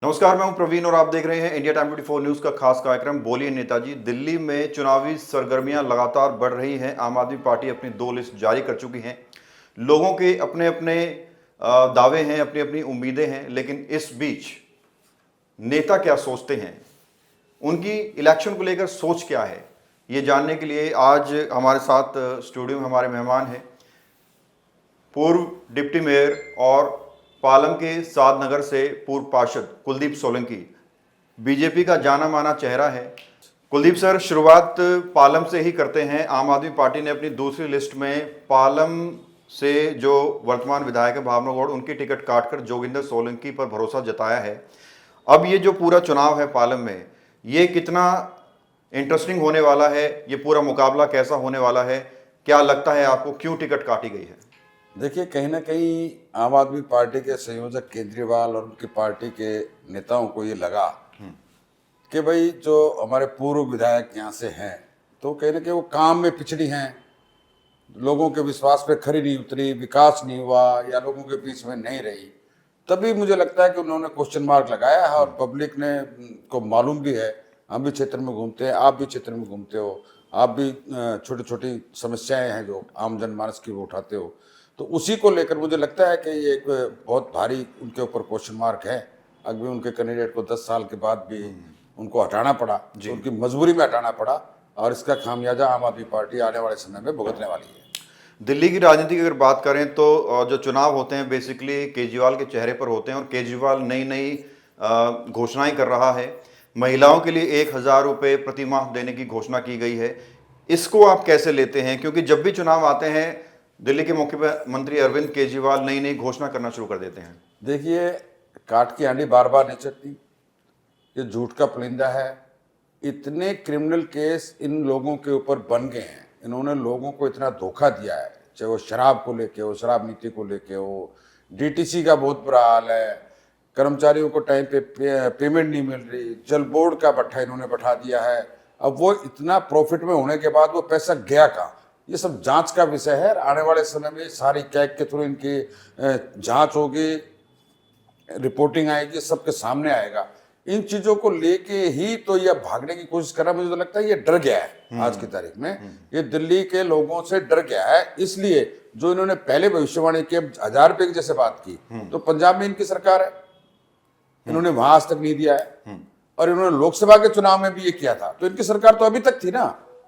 नमस्कार, मैं हूं प्रवीण और आप देख रहे हैं इंडिया टाइम 24 न्यूज का खास कार्यक्रम बोलिए नेताजी। दिल्ली में चुनावी सरगर्मियां लगातार बढ़ रही हैं। आम आदमी पार्टी अपनी 2 लिस्ट जारी कर चुकी हैं। लोगों के अपने अपने दावे हैं, अपनी अपनी उम्मीदें हैं, लेकिन इस बीच नेता क्या सोचते हैं, उनकी इलेक्शन को लेकर सोच क्या है, ये जानने के लिए आज हमारे साथ स्टूडियो में हमारे मेहमान हैं पूर्व डिप्टी मेयर और पालम के सादनगर से पूर्व पार्षद कुलदीप सोलंकी। बीजेपी का जाना माना चेहरा है। कुलदीप सर, शुरुआत पालम से ही करते हैं। आम आदमी पार्टी ने अपनी दूसरी लिस्ट में पालम से जो वर्तमान विधायक है भावना गौड़, उनकी टिकट काटकर जोगिंदर सोलंकी पर भरोसा जताया है। अब ये जो पूरा चुनाव है पालम में, ये कितना इंटरेस्टिंग होने वाला है, ये पूरा मुकाबला कैसा होने वाला है, क्या लगता है आपको, क्यों टिकट काटी गई है? देखिए, कहीं ना कहीं आम आदमी पार्टी के संयोजक केजरीवाल और उनकी पार्टी के नेताओं को ये लगा कि भाई जो हमारे पूर्व विधायक यहाँ से हैं तो कहीं ना कहीं वो काम में पिछड़ी हैं, लोगों के विश्वास पे खरी नहीं उतरी, विकास नहीं हुआ या लोगों के बीच में नहीं रही। तभी मुझे लगता है कि उन्होंने क्वेश्चन मार्क लगाया है और पब्लिक ने को मालूम भी है। हम भी क्षेत्र में घूमते हैं, आप भी क्षेत्र में घूमते हो, आप भी छोटी छोटी समस्याएं हैं जो आम जनमानस की वो उठाते हो, तो उसी को लेकर मुझे लगता है कि ये एक बहुत भारी उनके ऊपर क्वेश्चन मार्क है। अभी उनके कैंडिडेट को 10 साल के बाद भी उनको हटाना पड़ा, तो उनकी मजबूरी में हटाना पड़ा और इसका खामियाजा आम आदमी पार्टी आने वाले समय में भुगतने वाली है। दिल्ली की राजनीति की अगर बात करें तो जो चुनाव होते हैं बेसिकली केजरीवाल के चेहरे पर होते हैं और केजरीवाल नई नई घोषणाएं कर रहा है। महिलाओं के लिए 1,000 रुपये प्रति माह देने की घोषणा की गई है। इसको आप कैसे लेते हैं, क्योंकि जब भी चुनाव आते हैं दिल्ली के मुख्यमंत्री अरविंद केजरीवाल नई नई घोषणा करना शुरू कर देते हैं। देखिए, काट की हांडी बार बार नहीं चढ़ती, ये झूठ का पुलिंदा है। इतने क्रिमिनल केस इन लोगों के ऊपर बन गए हैं, इन्होंने लोगों को इतना धोखा दिया है, चाहे वो शराब को लेके हो, शराब नीति को लेके हो, डीटीसी का बहुत बुरा हाल है, कर्मचारियों को टाइम पे पेमेंट नहीं मिल रही, जल बोर्ड का भट्ठा इन्होंने बैठा दिया है। अब वो इतना प्रॉफिट में होने के बाद वो पैसा गया कहाँ, ये सब जांच का विषय है। आने वाले समय में सारी कैग के थ्रू इनकी जांच होगी, रिपोर्टिंग आएगी, सबके सामने आएगा। इन चीजों को लेके ही तो ये भागने की कोशिश कर रहा है। मुझे तो लगता है ये डर गया है आज की तारीख में, ये दिल्ली के लोगों से डर गया है। इसलिए जो इन्होंने पहले भविष्यवाणी की 1,000 रुपए की जैसे बात की, तो पंजाब में इनकी सरकार है, इन्होंने वहां आज तक नहीं दिया है। और इन्होंने लोकसभा के चुनाव में भी ये किया था, तो इनकी सरकार तो अभी तक थी ना,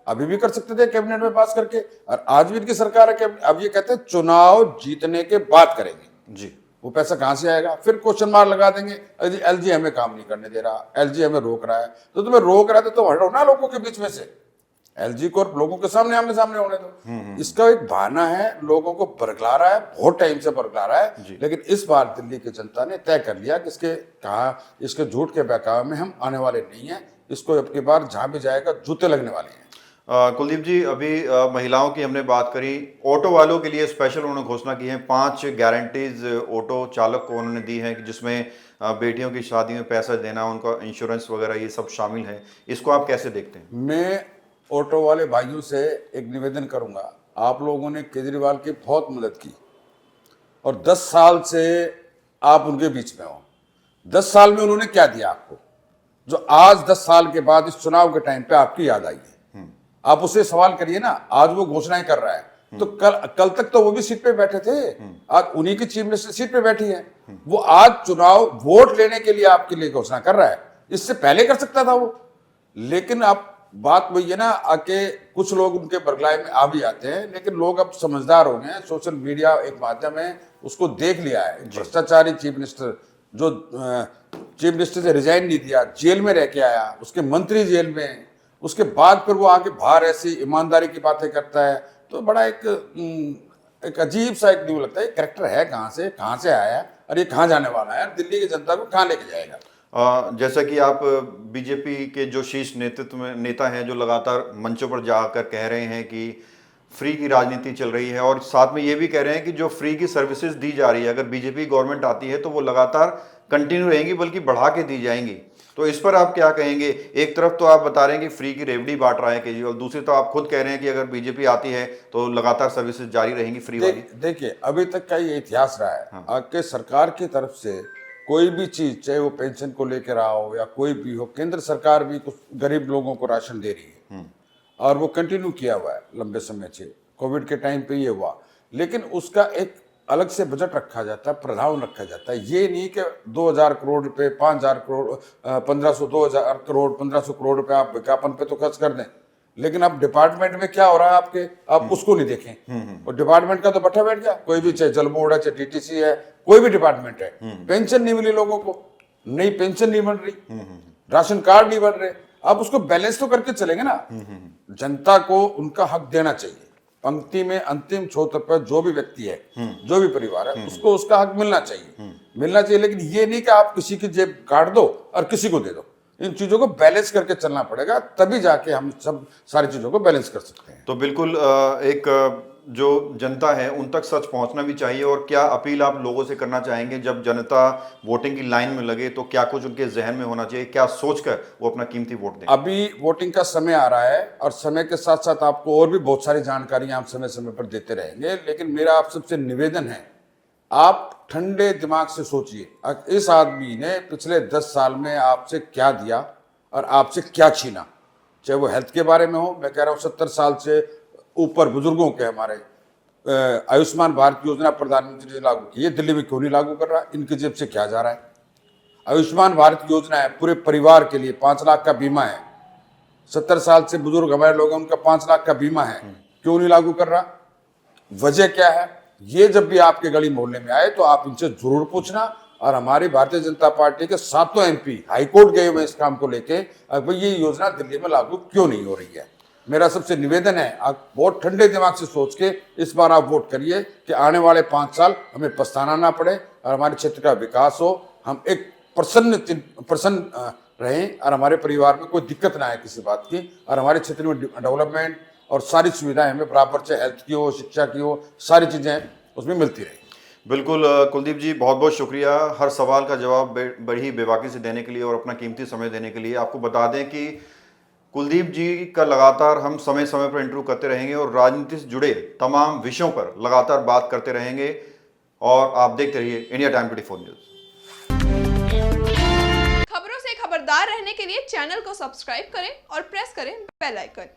अभी भी कर सकते थे कैबिनेट में पास करके, और आज भी इनकी सरकार है। अब ये कहते हैं चुनाव जीतने के बाद करेंगे जी, वो पैसा कहां से आएगा? फिर क्वेश्चन मार्क लगा देंगे, एलजी हमें काम नहीं करने दे रहा, एलजी हमें रोक रहा है। तो तुम्हें रोक रहा है तो तुम हटो ना लोगों के बीच में से, एलजी को लोगों के सामने आमने सामने होने दो। इसका एक बहाना है, लोगों को बरगला रहा है, बहुत टाइम से बरगला रहा है। लेकिन इस बार दिल्ली की जनता ने तय कर लिया कि इसके झूठ के बहकावे में हम आने वाले नहीं है। इसको अब की बार जहां भी जाएगा जूते लगने वाले हैं। कुलदीप जी, अभी महिलाओं की हमने बात करी, ऑटो वालों के लिए स्पेशल उन्होंने घोषणा की है। 5 गारंटीज ऑटो चालक को उन्होंने दी है, जिसमें बेटियों की शादी में पैसा देना, उनका इंश्योरेंस वगैरह, ये सब शामिल है। इसको आप कैसे देखते हैं? मैं ऑटो वाले भाइयों से एक निवेदन करूंगा, आप लोगों ने केजरीवाल की बहुत मदद की और 10 साल से आप उनके बीच में हो। 10 साल में उन्होंने क्या दिया आपको, जो आज 10 साल के बाद इस चुनाव के टाइम पे आपकी याद आई है? आप उससे सवाल करिए ना। आज वो घोषणाएं कर रहा है, तो कल तक तो वो भी सीट पे बैठे थे, आज उन्हीं की चीफ मिनिस्टर सीट पे बैठी है। वो आज चुनाव वोट लेने के लिए आपके लिए घोषणा कर रहा है, इससे पहले कर सकता था वो। लेकिन आप बात वही है ना, आके कुछ लोग उनके बरगलाए में आ भी आते हैं, लेकिन लोग अब समझदार हो गए हैं। सोशल मीडिया एक माध्यम है, उसको देख लिया है। भ्रष्टाचारी चीफ मिनिस्टर, जो चीफ मिनिस्टर से रिजाइन नहीं दिया, जेल में रह के आया, उसके मंत्री जेल में, उसके बाद फिर वो आके बाहर ऐसी ईमानदारी की बातें करता है, तो बड़ा एक अजीब सा एक न्यू लगता है। कैरेक्टर है कहाँ से आया है और ये कहाँ जाने वाला है, दिल्ली की जनता को कहाँ लेके जाएगा? जैसा कि आप बीजेपी के जो शीर्ष नेतृत्व में नेता हैं, जो लगातार मंचों पर जाकर कह रहे हैं कि फ्री की राजनीति चल रही है, और साथ में ये भी कह रहे हैं कि जो फ्री की सर्विसेज दी जा रही है, अगर बीजेपी गवर्नमेंट आती है तो वो लगातार कंटिन्यू रहेंगी, बल्कि बढ़ा के दी जाएंगी। तो इस पर आप क्या कहेंगे? एक तरफ तो आप बता रहे हैं कि फ्री की रेवड़ी बांट रहा है केजरीवाल, दूसरी तो आप खुद कह रहे हैं कि अगर बीजेपी आती है तो लगातार सर्विसेज जारी रहेंगी फ्री वाली। देखिए, अभी तक का ये इतिहास रहा है कि सरकार की तरफ से कोई भी चीज, चाहे वो पेंशन को लेकर आओ या कोई भी हो, केंद्र सरकार भी कुछ गरीब लोगों को राशन दे रही है और वो कंटिन्यू किया हुआ है लंबे समय से। कोविड के टाइम पे ये हुआ, लेकिन उसका एक अलग से बजट रखा जाता है, प्रावधान रखा जाता है। ये नहीं कि 2000 करोड़ रुपए, 5000 करोड़, 1500, 2000 करोड़, 1500 करोड़ रुपए आप विज्ञापन पे तो खर्च कर दें, लेकिन अब डिपार्टमेंट में क्या हो रहा है आपके, आप उसको नहीं देखें। और डिपार्टमेंट का तो बट्टा बैठ गया, कोई भी, चाहे जल बोर्ड है, चाहे टीटीसी है, कोई भी डिपार्टमेंट है, पेंशन नहीं मिली लोगों को, नई पेंशन नहीं बन रही, राशन कार्ड नहीं बन रहे। आप उसको बैलेंस तो करके चलेंगे ना। जनता को उनका हक देना चाहिए। पंक्ति में अंतिम छोर पर जो भी व्यक्ति है, जो भी परिवार है, उसको उसका हक मिलना चाहिए, लेकिन ये नहीं कि आप किसी की जेब काट दो और किसी को दे दो। इन चीजों को बैलेंस करके चलना पड़ेगा, तभी जाके हम सब सारी चीजों को बैलेंस कर सकते हैं। तो बिल्कुल एक जो जनता है उन तक सच पहुंचना भी चाहिए। और क्या अपील आप लोगों से करना चाहेंगे, जब जनता वोटिंग की लाइन में लगे तो क्या कुछ उनके जहन में होना चाहिए, क्या सोचकर वो अपना कीमती वोट दें? अभी वोटिंग का समय आ रहा है और समय के साथ साथ आपको और भी बहुत सारी जानकारियां हम समय समय पर देते रहेंगे, लेकिन मेरा आप सबसे निवेदन है, आप ठंडे दिमाग से सोचिए, इस आदमी ने पिछले 10 साल में आपसे क्या दिया और आपसे क्या छीना। चाहे वो हेल्थ के बारे में हो, मैं कह रहा हूँ 70 साल से ऊपर बुजुर्गों के हमारे आयुष्मान भारत योजना प्रधानमंत्री ने लागू की, ये दिल्ली में क्यों नहीं लागू कर रहा, इनकी जेब से क्या जा रहा है। आयुष्मान भारत योजना है पूरे परिवार के लिए, 5 लाख का बीमा है, 70 साल से बुजुर्ग हमारे लोग हैं, उनका 5 लाख का बीमा है, क्यों नहीं लागू कर रहा, वजह क्या है। ये जब भी आपके गली मोहल्ले में आए तो आप इनसे जरूर पूछना। और हमारी भारतीय जनता पार्टी के 7 MP हाईकोर्ट गए हुए इस काम को लेके, भाई ये योजना दिल्ली में लागू क्यों नहीं हो रही है। मेरा सबसे निवेदन है, आप बहुत ठंडे दिमाग से सोच के इस बार आप वोट करिए कि आने वाले 5 साल हमें पछताना ना पड़े और हमारे क्षेत्र का विकास हो, हम एक प्रसन्न रहें और हमारे परिवार में कोई दिक्कत ना आए किसी बात की, और हमारे क्षेत्र में डेवलपमेंट और सारी सुविधाएं हमें बराबर, चाहे हेल्थ की हो, शिक्षा की हो, सारी चीजें उसमें मिलती रहे। बिल्कुल कुलदीप जी, बहुत बहुत शुक्रिया हर सवाल का जवाब बड़ी बेबाकी से देने के लिए और अपना कीमती समय देने के लिए। आपको बता दें कि कुलदीप जी का लगातार हम समय समय पर इंटरव्यू करते रहेंगे और राजनीति से जुड़े तमाम विषयों पर लगातार बात करते रहेंगे। और आप देखते रहिए इंडिया टाइम 24 न्यूज़। खबरों से खबरदार रहने के लिए चैनल को सब्सक्राइब करें और प्रेस करें बेल आइकन।